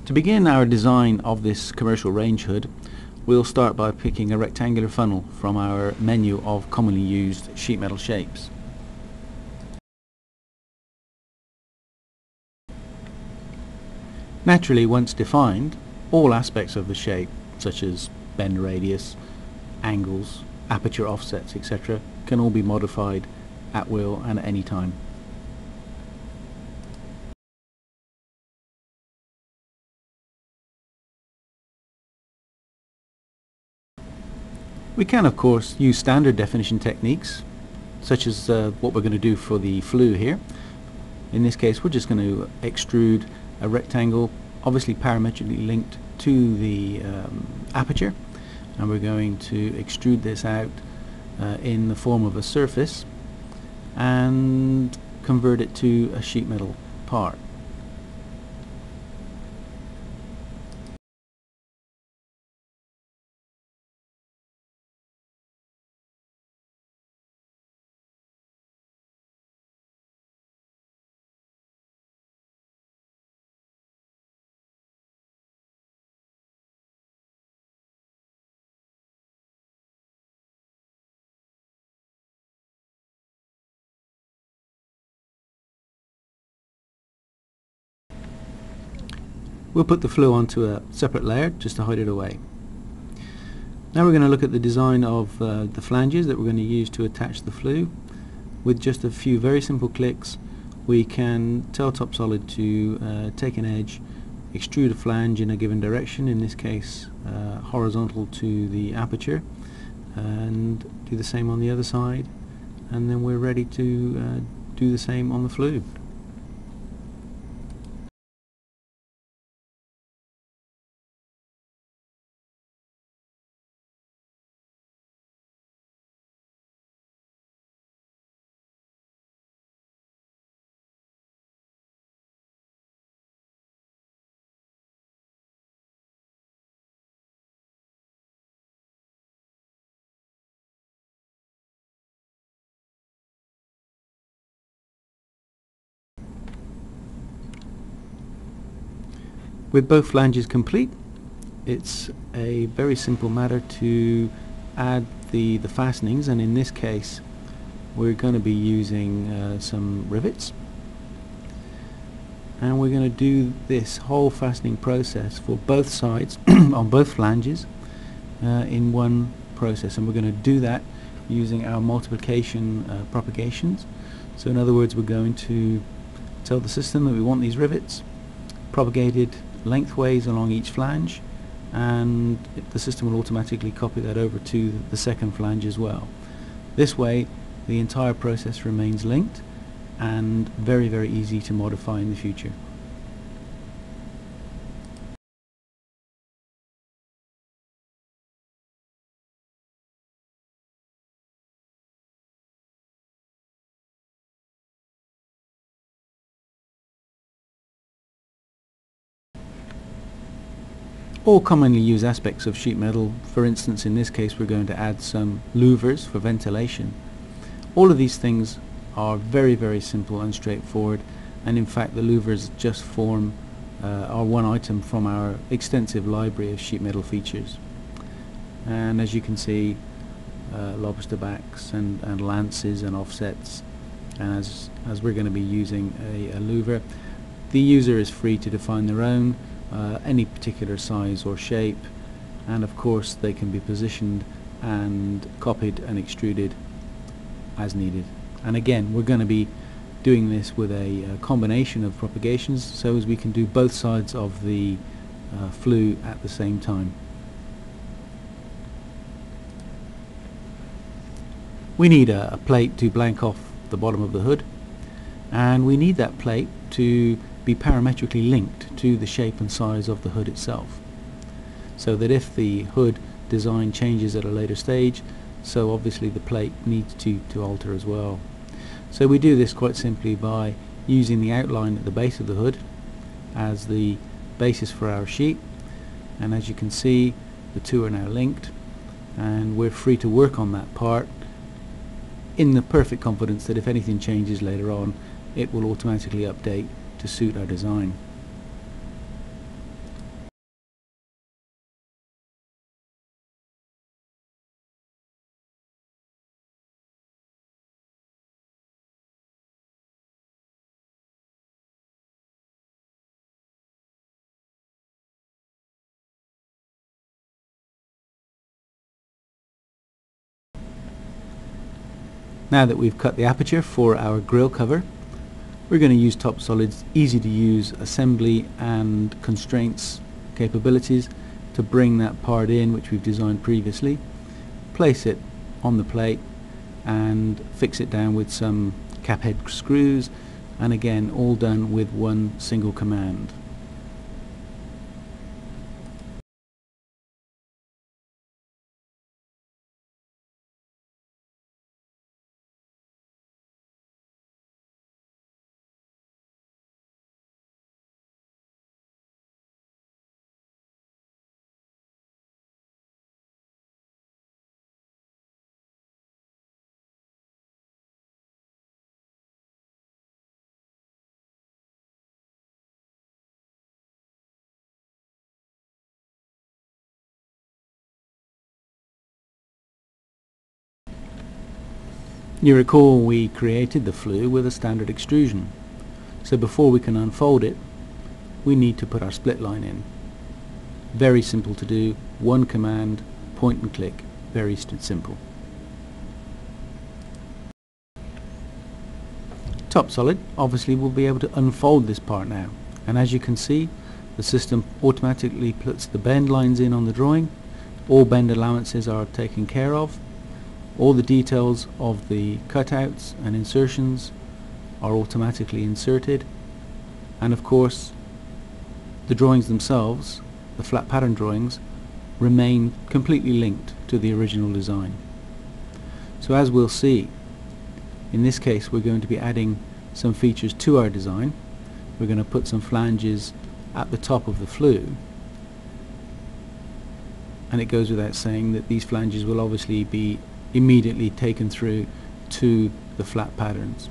To begin our design of this commercial range hood, we'll start by picking a rectangular funnel from our menu of commonly used sheet metal shapes. Naturally, once defined, all aspects of the shape, such as bend radius, angles, aperture offsets, etc., can all be modified at will and at any time. We can of course use standard definition techniques, such as what we're going to do for the flue here. In this case we're just going to extrude a rectangle, obviously parametrically linked to the aperture, and we're going to extrude this out in the form of a surface and convert it to a sheet metal part. We'll put the flue onto a separate layer just to hide it away. Now we're going to look at the design of the flanges that we're going to use to attach the flue. With just a few very simple clicks we can tell TopSolid to take an edge, extrude a flange in a given direction, in this case horizontal to the aperture, and do the same on the other side, and then we're ready to do the same on the flue. With both flanges complete, it's a very simple matter to add the fastenings, and in this case we're going to be using some rivets, and we're going to do this whole fastening process for both sides on both flanges in one process, and we're going to do that using our multiplication propagations. So in other words, we're going to tell the system that we want these rivets propagated lengthways along each flange, and the system will automatically copy that over to the second flange as well. This way the entire process remains linked and very, very easy to modify in the future. All commonly used aspects of sheet metal, for instance in this case we're going to add some louvers for ventilation. All of these things are very, very simple and straightforward, and in fact the louvers just form are one item from our extensive library of sheet metal features. And as you can see, lobster backs and lances and offsets, and as we're going to be using a louver, the user is free to define their own any particular size or shape, and of course they can be positioned and copied and extruded as needed. And again, we're going to be doing this with a combination of propagations, so as we can do both sides of the flue at the same time. We need a plate to blank off the bottom of the hood, and we need that plate to be parametrically linked to the shape and size of the hood itself, so that if the hood design changes at a later stage, so obviously the plate needs to alter as well. So we do this quite simply by using the outline at the base of the hood as the basis for our sheet, and as you can see the two are now linked, and we're free to work on that part in the perfect confidence that if anything changes later on, it will automatically update to suit our design. Now that we've cut the aperture for our grill cover, we're going to use TopSolid's easy to use assembly and constraints capabilities to bring that part in which we've designed previously, place it on the plate and fix it down with some cap head screws, and again all done with one single command. You recall we created the flue with a standard extrusion, so before we can unfold it we need to put our split line in. Very simple to do, one command, point and click, very simple. TopSolid obviously will be able to unfold this part now, and as you can see the system automatically puts the bend lines in on the drawing, all bend allowances are taken care of, all the details of the cutouts and insertions are automatically inserted, and of course the drawings themselves, the flat pattern drawings, remain completely linked to the original design. So as we'll see, in this case we're going to be adding some features to our design. We're going to put some flanges at the top of the flue, and it goes without saying that these flanges will obviously be immediately taken through to the flat patterns.